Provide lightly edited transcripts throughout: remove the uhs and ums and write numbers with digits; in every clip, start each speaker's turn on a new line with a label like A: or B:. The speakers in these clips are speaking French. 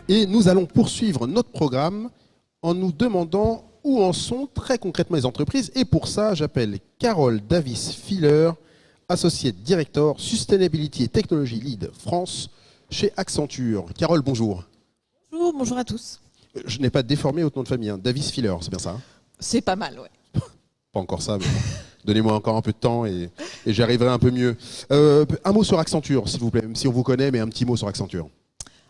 A: Et nous allons poursuivre notre programme en nous demandant où en sont très concrètement les entreprises. Et pour ça, j'appelle Carole Davis-Filler, Associate Director Sustainability et Technology Lead France chez Accenture. Carole, bonjour.
B: Bonjour, bonjour à tous.
A: Je n'ai pas déformé votre nom de famille, hein. Davis-Filler, c'est bien ça, hein?
B: C'est pas mal, ouais.
A: Pas encore ça, mais donnez-moi encore un peu de temps et j'y arriverai un peu mieux. Un mot sur Accenture, s'il vous plaît, même si on vous connaît, mais un petit mot sur Accenture.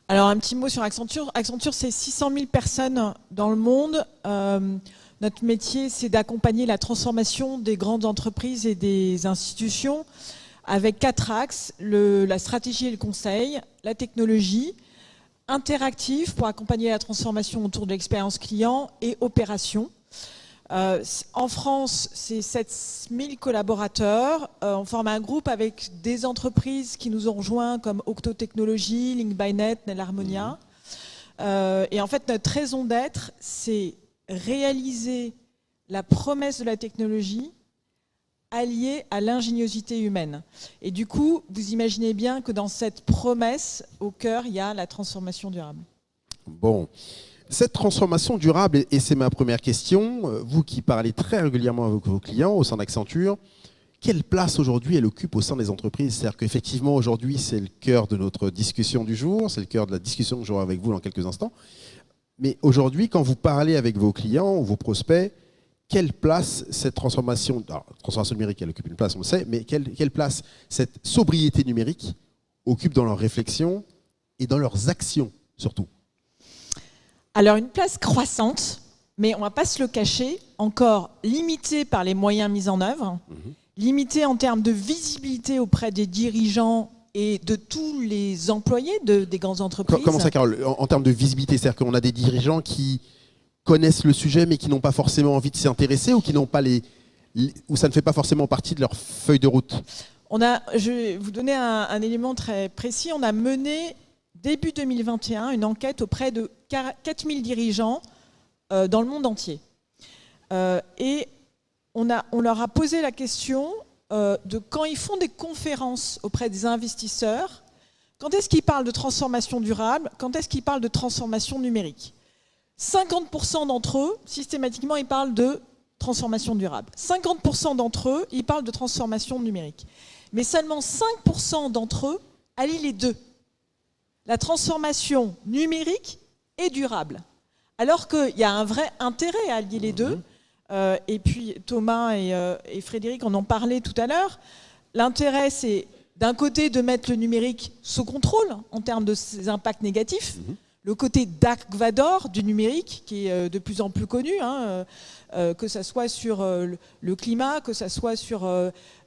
B: Alors, un petit mot sur Accenture. Accenture, c'est 600 000 personnes dans le monde. Notre métier, c'est d'accompagner la transformation des grandes entreprises et des institutions avec 4 axes, la stratégie et le conseil, la technologie, interactif pour accompagner la transformation autour de l'expérience client et opération. En France, c'est 7000 collaborateurs. On forme un groupe avec des entreprises qui nous ont rejoints comme Octo Technologies, Link by Net, Nelharmonia. Et en fait, notre raison d'être, c'est réaliser la promesse de la technologie alliée à l'ingéniosité humaine. Et du coup, vous imaginez bien que dans cette promesse, au cœur, il y a la transformation durable.
A: Bon. Cette transformation durable, et c'est ma première question, vous qui parlez très régulièrement avec vos clients au sein d'Accenture, quelle place aujourd'hui elle occupe au sein des entreprises? C'est-à-dire qu'effectivement aujourd'hui c'est le cœur de notre discussion du jour, c'est le cœur de la discussion que j'aurai avec vous dans quelques instants. Mais aujourd'hui, quand vous parlez avec vos clients ou vos prospects, quelle place cette transformation, alors, transformation numérique, elle occupe une place, on le sait, mais quelle place cette sobriété numérique occupe dans leurs réflexions et dans leurs actions surtout?
B: Alors, une place croissante, mais on ne va pas se le cacher, encore limitée par les moyens mis en œuvre, limitée en termes de visibilité auprès des dirigeants et de tous les employés des grandes entreprises.
A: Comment ça, Carole? En termes de visibilité, c'est-à-dire qu'on a des dirigeants qui connaissent le sujet mais qui n'ont pas forcément envie de s'y intéresser ou qui n'ont pas ou ça ne fait pas forcément partie de leur feuille de route?
B: Je vais vous donner un élément très précis. On a mené début 2021, une enquête auprès de 4000 dirigeants dans le monde entier. Et on leur a posé la question de quand ils font des conférences auprès des investisseurs, quand est-ce qu'ils parlent de transformation durable, quand est-ce qu'ils parlent de transformation numérique. 50% d'entre eux, systématiquement, ils parlent de transformation durable. 50% d'entre eux, ils parlent de transformation numérique. Mais seulement 5% d'entre eux allient les deux. La transformation numérique et durable. Alors qu'il y a un vrai intérêt à allier les deux. Et puis Thomas et Frédéric en ont parlé tout à l'heure. L'intérêt, c'est d'un côté de mettre le numérique sous contrôle en termes de ses impacts négatifs. Le côté Dark Vador du numérique, qui est de plus en plus connu, que ce soit sur le climat, que ce soit sur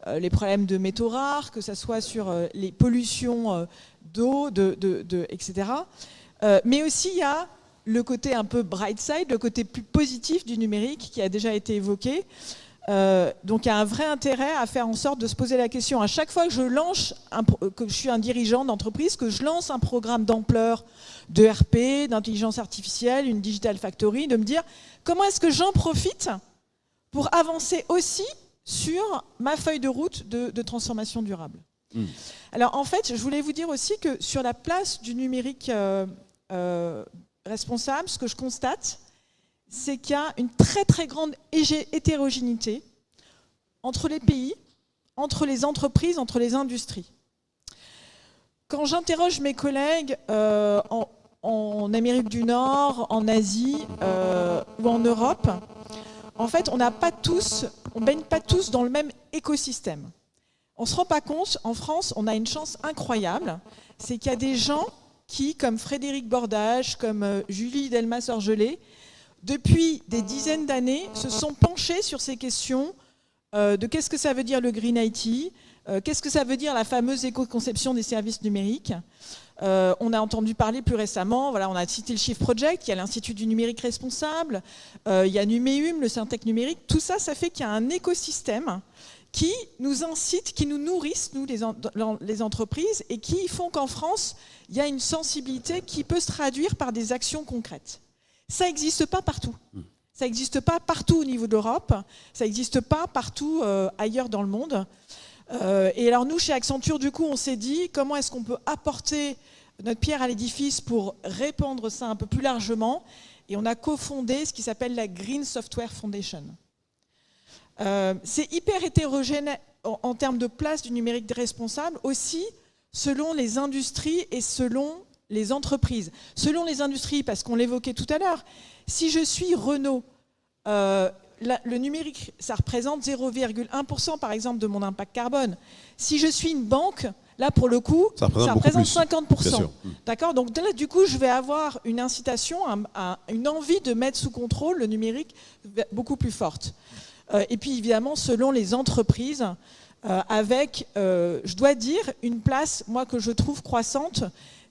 B: les problèmes de métaux rares, que ce soit sur les pollutions d'eau, etc. Mais aussi, il y a le côté un peu bright side, le côté plus positif du numérique qui a déjà été évoqué. Donc, il y a un vrai intérêt à faire en sorte de se poser la question à chaque fois que que je suis un dirigeant d'entreprise, que je lance un programme d'ampleur de RP, d'intelligence artificielle, une digital factory, de me dire comment est-ce que j'en profite pour avancer aussi sur ma feuille de route de transformation durable. Alors en fait, je voulais vous dire aussi que sur la place du numérique responsable, ce que je constate, c'est qu'il y a une très très grande hétérogénéité entre les pays, entre les entreprises, entre les industries. Quand j'interroge mes collègues en Amérique du Nord, en Asie ou en Europe, en fait, on ne baigne pas tous dans le même écosystème. On ne se rend pas compte, en France, on a une chance incroyable, c'est qu'il y a des gens qui, comme Frédéric Bordage, comme Julie Delmas-Orgelet, depuis des dizaines d'années, se sont penchés sur ces questions de qu'est-ce que ça veut dire le Green IT, qu'est-ce que ça veut dire la fameuse éco-conception des services numériques. On a entendu parler plus récemment, voilà, on a cité le Shift Project, il y a l'Institut du numérique responsable, il y a Numéum, le Syntec numérique, tout ça, ça fait qu'il y a un écosystème qui nous incite, qui nous nourrissent, nous les entreprises, et qui font qu'en France, il y a une sensibilité qui peut se traduire par des actions concrètes. Ça n'existe pas partout. Ça n'existe pas partout au niveau de l'Europe, ça n'existe pas partout ailleurs dans le monde. Et alors nous, chez Accenture, du coup, on s'est dit comment est-ce qu'on peut apporter notre pierre à l'édifice pour répandre ça un peu plus largement. Et on a cofondé ce qui s'appelle la Green Software Foundation. C'est hyper hétérogène en termes de place du numérique responsable, aussi selon les industries et selon les entreprises. Selon les industries, parce qu'on l'évoquait tout à l'heure, si je suis Renault, le numérique, ça représente 0,1% par exemple de mon impact carbone. Si je suis une banque, là pour le coup, ça représente 50%. D'accord ? Donc là, du coup, je vais avoir une incitation, une envie de mettre sous contrôle le numérique beaucoup plus forte. Et puis évidemment, selon les entreprises, avec, je dois dire, une place, moi, que je trouve croissante,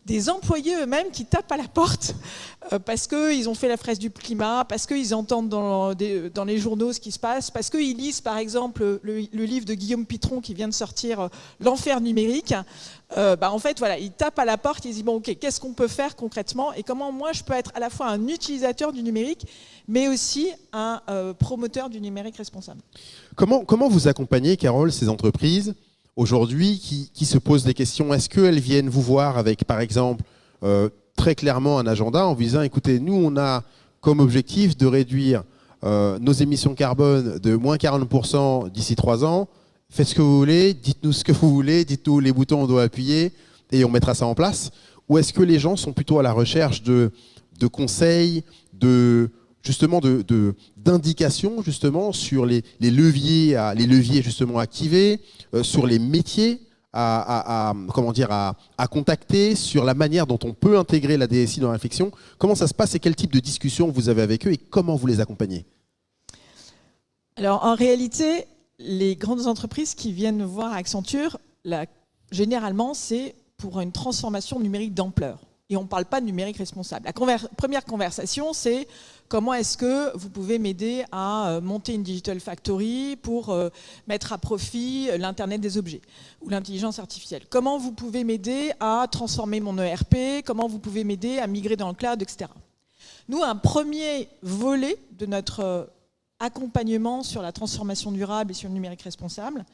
B: des employés eux-mêmes qui tapent à la porte parce qu'ils ont fait la fresque du climat, parce qu'ils entendent dans les journaux ce qui se passe, parce qu'ils lisent par exemple le livre de Guillaume Pitron qui vient de sortir L'enfer numérique. En fait, voilà, ils tapent à la porte, ils disent bon, ok, qu'est-ce qu'on peut faire concrètement et comment moi je peux être à la fois un utilisateur du numérique, mais aussi un promoteur du numérique responsable.
A: Comment vous accompagnez, Carole, ces entreprises aujourd'hui qui se posent des questions? Est-ce qu'elles viennent vous voir avec, par exemple, très clairement un agenda en vous disant, écoutez, nous, on a comme objectif de réduire nos émissions carbone de moins 40% d'ici 3 ans. Faites ce que vous voulez, dites-nous ce que vous voulez, dites-nous les boutons on doit appuyer et on mettra ça en place. Ou est-ce que les gens sont plutôt à la recherche de conseils, d'indications justement sur les leviers justement activés, sur les métiers à contacter, sur la manière dont on peut intégrer la DSI dans la réflexion? Comment ça se passe et quel type de discussion vous avez avec eux et comment vous les accompagnez?
B: Alors en réalité, les grandes entreprises qui viennent voir Accenture, généralement c'est pour une transformation numérique d'ampleur. Et on ne parle pas de numérique responsable. La première conversation, c'est comment est-ce que vous pouvez m'aider à monter une digital factory pour mettre à profit l'Internet des objets ou l'intelligence artificielle. Comment vous pouvez m'aider à transformer mon ERP, comment vous pouvez m'aider à migrer dans le cloud, etc. Nous, un premier volet de notre accompagnement sur la transformation durable et sur le numérique responsable,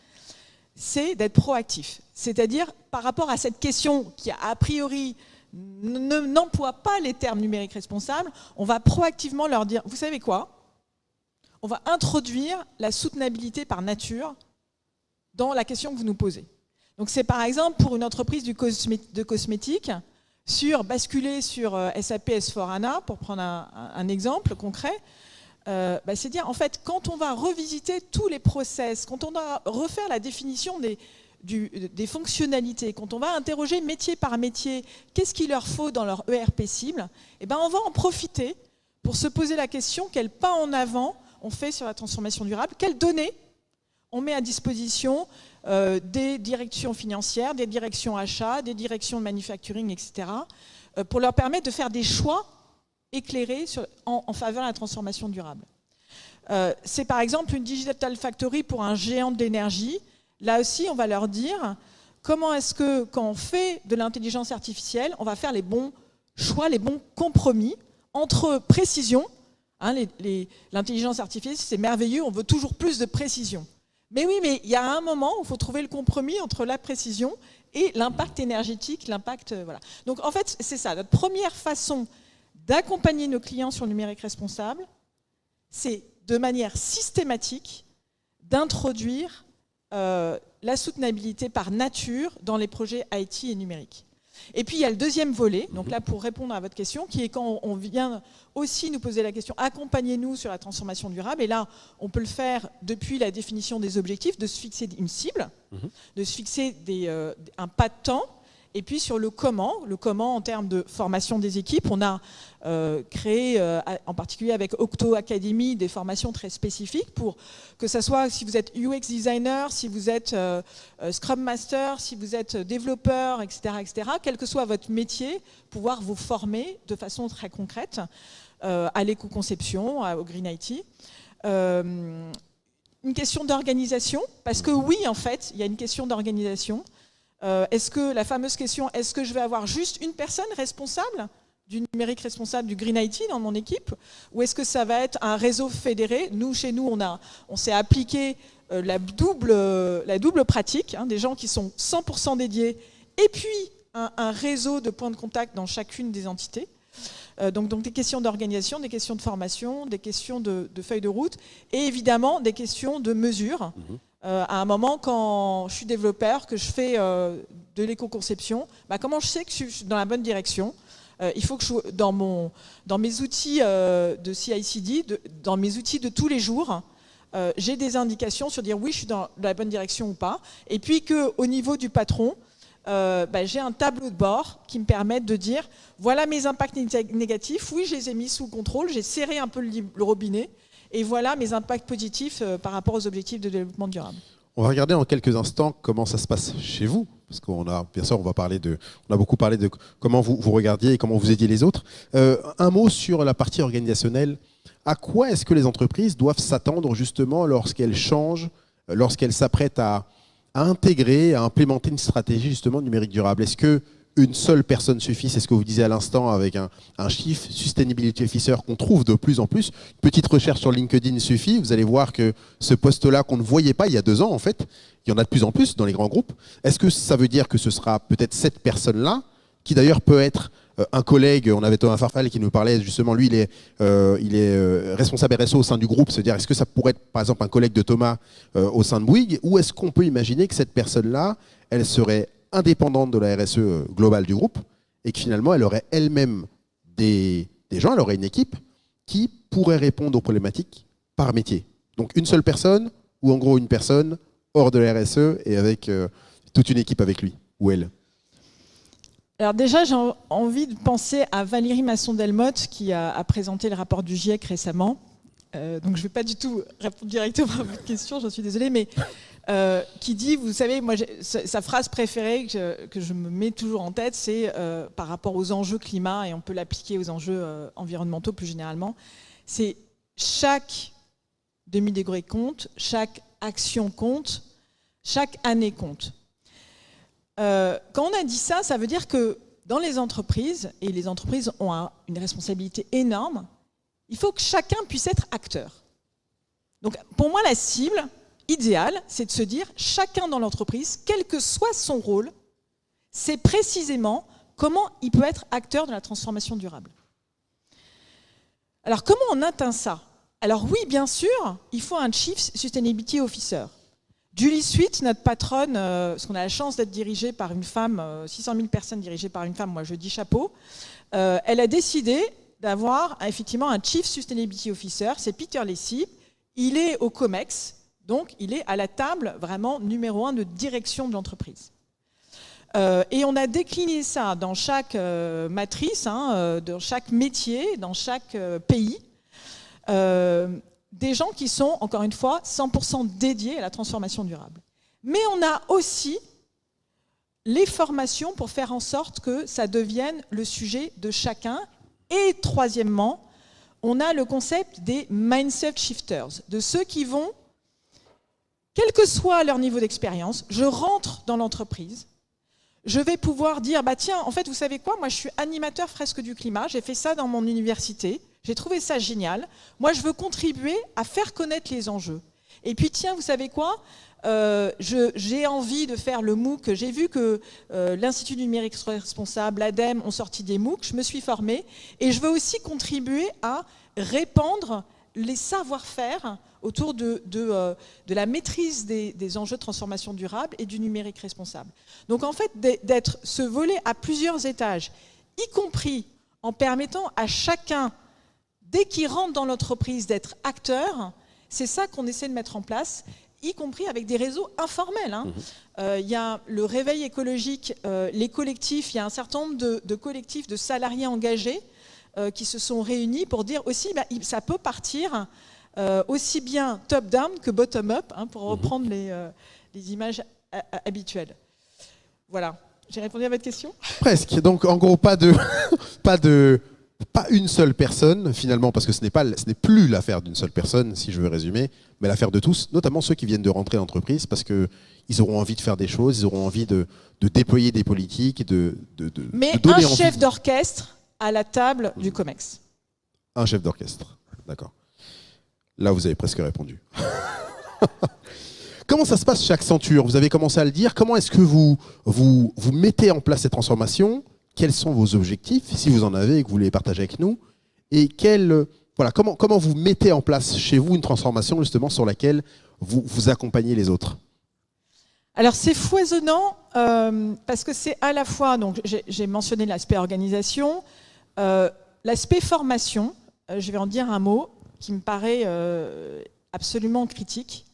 B: c'est d'être proactif. C'est-à-dire, par rapport à cette question qui a priori n'emploie pas les termes numérique responsable, on va proactivement leur dire, vous savez quoi ? On va introduire la soutenabilité par nature dans la question que vous nous posez. Donc c'est par exemple pour une entreprise de cosmétiques, basculer sur SAP S/4HANA, pour prendre un exemple concret, c'est dire en fait quand on va revisiter tous les process, quand on va refaire la définition des fonctionnalités, quand on va interroger métier par métier, qu'est-ce qu'il leur faut dans leur ERP cible, on va en profiter pour se poser la question quel pas en avant on fait sur la transformation durable, quelles données on met à disposition des directions financières, des directions achats, des directions de manufacturing, etc., pour leur permettre de faire des choix éclairés en faveur de la transformation durable. C'est par exemple une Digital Factory pour un géant de l'énergie. Là aussi, on va leur dire comment est-ce que, quand on fait de l'intelligence artificielle, on va faire les bons choix, les bons compromis entre précision. L'intelligence artificielle, c'est merveilleux, on veut toujours plus de précision. Mais oui, mais il y a un moment où il faut trouver le compromis entre la précision et l'impact énergétique, l'impact... voilà. Donc en fait, c'est ça. Notre première façon d'accompagner nos clients sur le numérique responsable, c'est de manière systématique d'introduire la soutenabilité par nature dans les projets IT et numériques. Et puis il y a le deuxième volet, donc là pour répondre à votre question, qui est quand on vient aussi nous poser la question, accompagnez-nous sur la transformation durable, et là on peut le faire depuis la définition des objectifs, de se fixer une cible, de se fixer un pas de temps, et puis sur le comment en termes de formation des équipes, on a créé, en particulier avec Octo Academy, des formations très spécifiques pour que ce soit si vous êtes UX designer, si vous êtes Scrum Master, si vous êtes développeur, etc., quel que soit votre métier, pouvoir vous former de façon très concrète à l'éco-conception, au Green IT. Une question d'organisation, parce que oui, en fait, il y a une question d'organisation. Est-ce que la fameuse question, est-ce que je vais avoir juste une personne responsable du numérique responsable du Green IT dans mon équipe, ou est-ce que ça va être un réseau fédéré? Nous, chez nous, on s'est appliqué la double pratique, des gens qui sont 100% dédiés, et puis un réseau de points de contact dans chacune des entités. Donc des questions d'organisation, des questions de formation, des questions de feuilles de route et évidemment des questions de mesure. À un moment, quand je suis développeur, que je fais de l'éco-conception, comment je sais que je suis dans la bonne direction? Il faut que je, dans mes outils de CI/CD, dans mes outils de tous les jours, j'ai des indications sur dire oui, je suis dans la bonne direction ou pas. Et puis qu'au niveau du patron, j'ai un tableau de bord qui me permet de dire voilà mes impacts négatifs, oui, je les ai mis sous contrôle, j'ai serré un peu le robinet, et voilà mes impacts positifs par rapport aux objectifs de développement durable.
A: On va regarder en quelques instants comment ça se passe chez vous, parce qu'on a, bien sûr, on a beaucoup parlé de comment vous regardiez et comment vous aidiez les autres. Un mot sur la partie organisationnelle. À quoi est-ce que les entreprises doivent s'attendre justement lorsqu'elles changent, lorsqu'elles s'apprêtent à intégrer, à implémenter une stratégie justement numérique durable? Est-ce qu'une seule personne suffit? C'est ce que vous disiez à l'instant avec un Chief Sustainability Officer qu'on trouve de plus en plus. Une petite recherche sur LinkedIn suffit. Vous allez voir que ce poste-là qu'on ne voyait pas il y a 2 ans, en fait, il y en a de plus en plus dans les grands groupes. Est-ce que ça veut dire que ce sera peut-être cette personne-là, qui d'ailleurs peut être un collègue? On avait Thomas Farfal qui nous parlait justement, lui il est responsable RSE au sein du groupe, c'est-à-dire est-ce que ça pourrait être par exemple un collègue de Thomas au sein de Bouygues, ou est-ce qu'on peut imaginer que cette personne-là, elle serait indépendante de la RSE globale du groupe et que finalement elle aurait elle-même des gens, elle aurait une équipe qui pourrait répondre aux problématiques par métier? Donc une seule personne, ou en gros une personne hors de la RSE et avec toute une équipe avec lui ou elle?
B: Alors déjà, j'ai envie de penser à Valérie Masson-Delmotte qui a présenté le rapport du GIEC récemment. Donc je ne vais pas du tout répondre directement à votre question, j'en suis désolée, mais qui dit, vous savez, moi, sa phrase préférée que je me mets toujours en tête, c'est par rapport aux enjeux climat, et on peut l'appliquer aux enjeux environnementaux plus généralement, c'est chaque demi-degré compte, chaque action compte, chaque année compte. Quand on a dit ça, ça veut dire que dans les entreprises, et les entreprises ont une responsabilité énorme, il faut que chacun puisse être acteur. Donc pour moi, la cible idéale, c'est de se dire, chacun dans l'entreprise, quel que soit son rôle, c'est précisément comment il peut être acteur de la transformation durable. Alors comment on atteint ça? Alors oui, bien sûr, il faut un Chief Sustainability Officer. Julie Sweet, notre patronne, parce qu'on a la chance d'être dirigée par une femme, 600 000 personnes dirigées par une femme, moi je dis chapeau, elle a décidé d'avoir effectivement un Chief Sustainability Officer, c'est Peter Lacey, il est au COMEX, donc il est à la table vraiment numéro 1 de direction de l'entreprise. Et on a décliné ça dans chaque matrice, dans chaque métier, dans chaque pays, des gens qui sont, encore une fois, 100% dédiés à la transformation durable. Mais on a aussi les formations pour faire en sorte que ça devienne le sujet de chacun. Et troisièmement, on a le concept des mindset shifters, de ceux qui vont, quel que soit leur niveau d'expérience, je rentre dans l'entreprise, je vais pouvoir dire, bah tiens, en fait, vous savez quoi, moi je suis animateur fresque du climat, j'ai fait ça dans mon université, j'ai trouvé ça génial. Moi, je veux contribuer à faire connaître les enjeux. Et puis, tiens, vous savez quoi? J'ai envie de faire le MOOC. J'ai vu que l'Institut du numérique responsable, l'ADEME, ont sorti des MOOC. Je me suis formée. Et je veux aussi contribuer à répandre les savoir-faire autour de la maîtrise des enjeux de transformation durable et du numérique responsable. Donc, en fait, d'être ce volet à plusieurs étages, y compris en permettant à chacun, dès qu'il rentre dans l'entreprise, d'être acteur, c'est ça qu'on essaie de mettre en place, y compris avec des réseaux informels. Il y a le réveil écologique, les collectifs, il y a un certain nombre de collectifs de salariés engagés qui se sont réunis pour dire aussi, ça peut partir aussi bien top-down que bottom-up, pour reprendre les images habituelles. Voilà. J'ai répondu à votre question ?
A: Presque. Donc, en gros, pas une seule personne, finalement, parce que ce n'est plus l'affaire d'une seule personne, si je veux résumer, mais l'affaire de tous, notamment ceux qui viennent de rentrer en entreprise, parce qu'ils auront envie de faire des choses, ils auront envie de déployer des politiques,
B: mais
A: de donner
B: un chef d'orchestre à la table du COMEX.
A: Un chef d'orchestre, d'accord. Là, vous avez presque répondu. Comment ça se passe chez Accenture? Vous avez commencé à le dire. Comment est-ce que vous mettez en place cette transformation? Quels sont vos objectifs, si vous en avez et que vous voulez les partager avec nous? Et comment vous mettez en place chez vous une transformation justement sur laquelle vous accompagnez les autres?
B: Alors c'est foisonnant parce que c'est à la fois, donc j'ai mentionné l'aspect organisation, l'aspect formation, je vais en dire un mot qui me paraît absolument critique.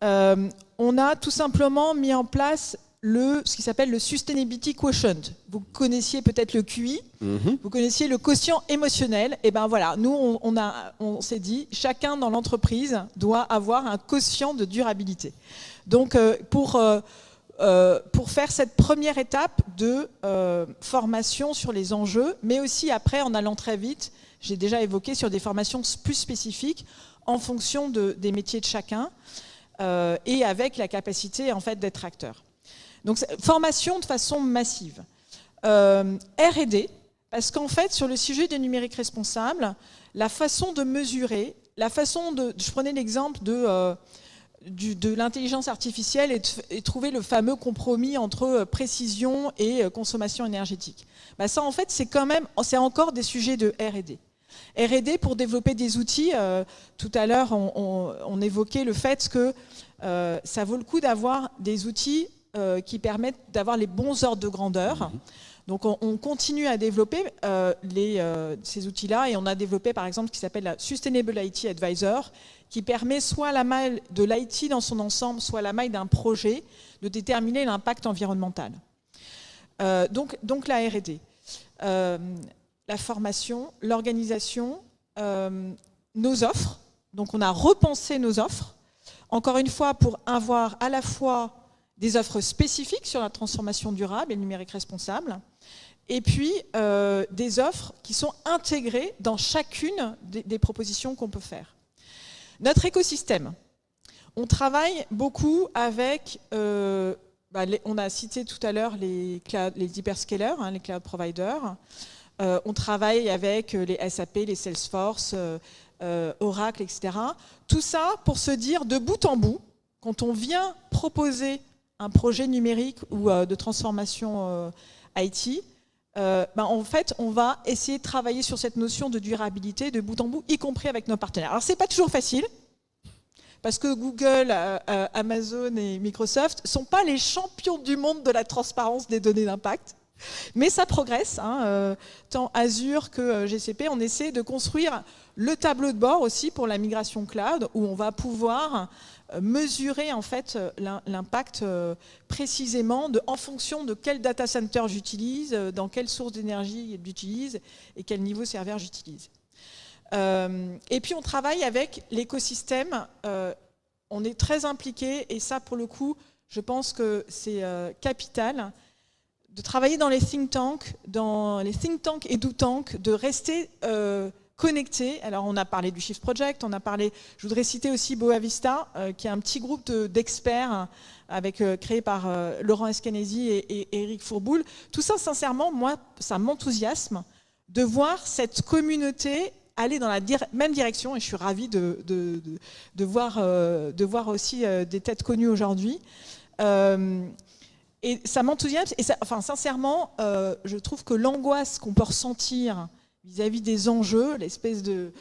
B: On a tout simplement mis en place ce qui s'appelle le Sustainability Quotient. Vous connaissiez peut-être le QI, vous connaissiez le quotient émotionnel. Et ben voilà, nous on s'est dit, chacun dans l'entreprise doit avoir un quotient de durabilité. Donc pour faire cette première étape de formation sur les enjeux, mais aussi après en allant très vite, j'ai déjà évoqué sur des formations plus spécifiques en fonction des métiers de chacun et avec la capacité en fait d'être acteur. Donc formation de façon massive. R&D, parce qu'en fait sur le sujet du numérique responsable, la façon de mesurer, je prenais l'exemple de l'intelligence artificielle et trouver le fameux compromis entre précision et consommation énergétique. Ben ça en fait c'est encore des sujets de R&D. R&D pour développer des outils. Tout à l'heure on évoquait le fait que ça vaut le coup d'avoir des outils qui permettent d'avoir les bons ordres de grandeur. Donc on continue à développer ces outils-là et on a développé par exemple ce qui s'appelle la Sustainable IT Advisor qui permet soit à la maille de l'IT dans son ensemble, soit à la maille d'un projet de déterminer l'impact environnemental. Donc la R&D, la formation, l'organisation, nos offres. Donc on a repensé nos offres, encore une fois pour avoir à la fois des offres spécifiques sur la transformation durable et le numérique responsable, et puis des offres qui sont intégrées dans chacune des propositions qu'on peut faire. Notre écosystème, on travaille beaucoup avec, on a cité tout à l'heure les hyperscalers, les cloud providers, on travaille avec les SAP, les Salesforce, Oracle, etc. Tout ça pour se dire de bout en bout, quand on vient proposer un projet numérique ou de transformation IT, en fait, on va essayer de travailler sur cette notion de durabilité de bout en bout, y compris avec nos partenaires. Alors, c'est pas toujours facile, parce que Google, Amazon et Microsoft ne sont pas les champions du monde de la transparence des données d'impact, mais ça progresse. Tant Azure que GCP, on essaie de construire le tableau de bord aussi pour la migration cloud, où on va pouvoir mesurer en fait l'impact précisément en fonction de quel data center j'utilise, dans quelle source d'énergie j'utilise et quel niveau serveur j'utilise. Et puis on travaille avec l'écosystème, on est très impliqué et ça pour le coup je pense que c'est capital de travailler dans les think tanks et do tanks, de rester connectés. Alors on a parlé du Shift Project, je voudrais citer aussi Boavista, qui est un petit groupe d'experts créé par Laurent Escanesi et Eric Fourboul. Tout ça, sincèrement, moi, ça m'enthousiasme de voir cette communauté aller dans la même direction et je suis ravie de voir aussi des têtes connues aujourd'hui. Et ça m'enthousiasme et sincèrement, je trouve que l'angoisse qu'on peut ressentir vis-à-vis des enjeux, l'espèce de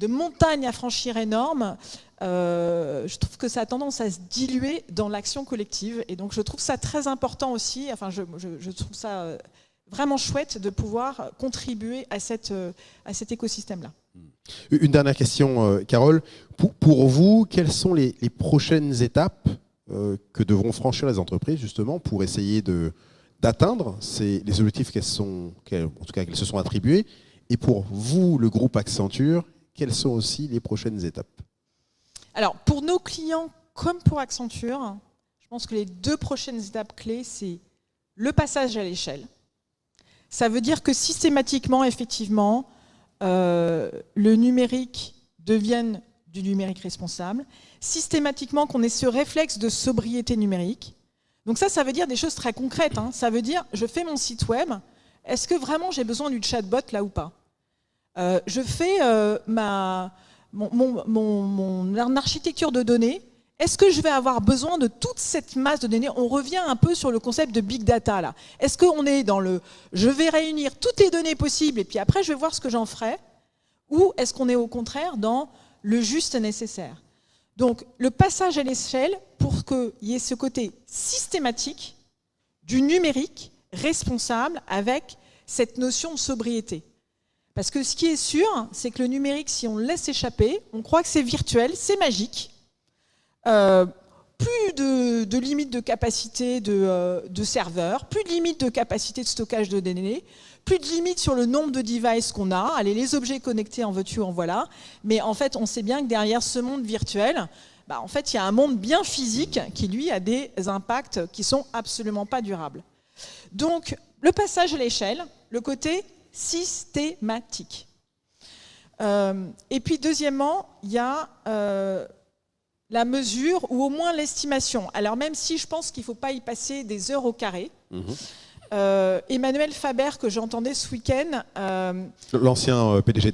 B: montagne à franchir énorme, je trouve que ça a tendance à se diluer dans l'action collective. Et donc je trouve ça très important aussi, je trouve ça vraiment chouette de pouvoir contribuer à cet écosystème-là.
A: Une dernière question, Carole. Pour vous, quelles sont les prochaines étapes que devront franchir les entreprises justement pour essayer d'atteindre les objectifs qu'elles se sont attribués? Et pour vous, le groupe Accenture, quelles sont aussi les prochaines étapes?
B: Alors, pour nos clients comme pour Accenture, je pense que les 2 prochaines étapes clés, c'est le passage à l'échelle. Ça veut dire que systématiquement, effectivement, le numérique devienne du numérique responsable. Systématiquement, qu'on ait ce réflexe de sobriété numérique. Donc ça veut dire des choses très concrètes. Ça veut dire, je fais mon site web, est-ce que vraiment j'ai besoin du chatbot là ou pas? Je fais mon architecture de données, Est-ce que je vais avoir besoin de toute cette masse de données? On revient un peu sur le concept de big data là. Est-ce qu'on est dans le je vais réunir toutes les données possibles et puis après je vais voir ce que j'en ferai? Ou est-ce qu'on est au contraire dans le juste nécessaire? Donc le passage à l'échelle pour qu'il y ait ce côté systématique du numérique responsable avec cette notion de sobriété. Parce que ce qui est sûr, c'est que le numérique, si on le laisse échapper, on croit que c'est virtuel, c'est magique. Plus de limites de capacité de serveurs, plus de limites de capacité de stockage de données, plus de limites sur le nombre de devices qu'on a. Allez, les objets connectés, en veux-tu, en voilà. Mais en fait, on sait bien que derrière ce monde virtuel, en fait, il y a un monde bien physique qui, lui, a des impacts qui ne sont absolument pas durables. Donc, le passage à l'échelle, le côté systématique. Et puis, deuxièmement, il y a la mesure ou au moins l'estimation. Alors même si je pense qu'il ne faut pas y passer des heures au carré, Emmanuel Faber, que j'entendais ce week-end,
A: l'ancien PDG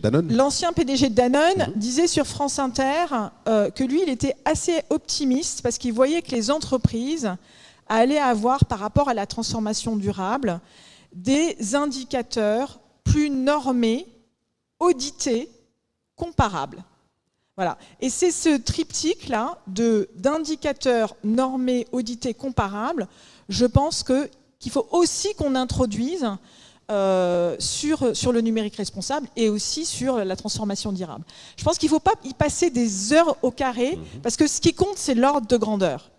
A: de Danone,
B: disait sur France Inter que lui, il était assez optimiste parce qu'il voyait que les entreprises allaient avoir, par rapport à la transformation durable, des indicateurs plus normés, audités, comparables. Voilà. Et c'est ce triptyque-là d'indicateurs normés, audités, comparables, je pense qu'il faut aussi qu'on introduise sur le numérique responsable et aussi sur la transformation durable. Je pense qu'il ne faut pas y passer des heures au carré, parce que ce qui compte, c'est l'ordre de grandeur.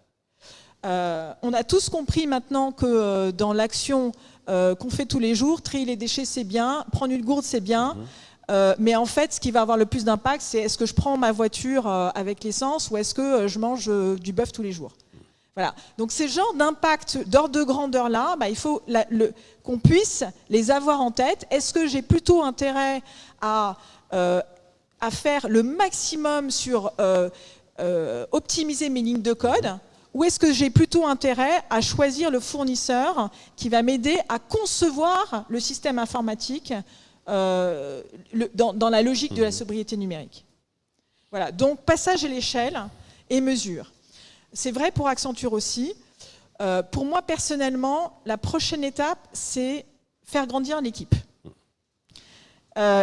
B: On a tous compris maintenant que dans l'action qu'on fait tous les jours, trier les déchets, c'est bien, prendre une gourde, c'est bien. Mais en fait, ce qui va avoir le plus d'impact, c'est est-ce que je prends ma voiture avec l'essence ou est-ce que je mange du bœuf tous les jours? Voilà. Donc ces genres d'impact d'ordre de grandeur-là, il faut qu'on puisse les avoir en tête. Est-ce que j'ai plutôt intérêt à faire le maximum sur optimiser mes lignes de code, ou est-ce que j'ai plutôt intérêt à choisir le fournisseur qui va m'aider à concevoir le système informatique dans la logique de la sobriété numérique? Voilà, donc passage à l'échelle et mesure. C'est vrai pour Accenture aussi. Pour moi, personnellement, la prochaine étape, c'est faire grandir l'équipe.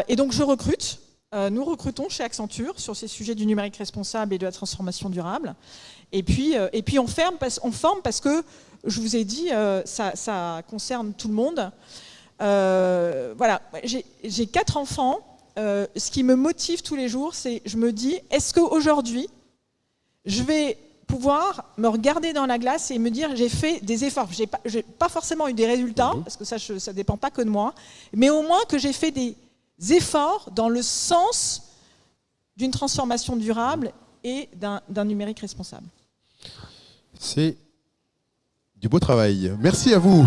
B: Et donc, je recrute. Nous recrutons chez Accenture sur ces sujets du numérique responsable et de la transformation durable. Et puis on forme parce que, je vous ai dit, ça concerne tout le monde. Voilà, j'ai 4 enfants. Ce qui me motive tous les jours, c'est je me dis, est-ce qu'aujourd'hui, je vais pouvoir me regarder dans la glace et me dire j'ai fait des efforts. J'ai pas forcément eu des résultats, parce que ça ne dépend pas que de moi, mais au moins que j'ai fait des efforts dans le sens d'une transformation durable et d'un numérique responsable.
A: C'est du beau travail. Merci à vous.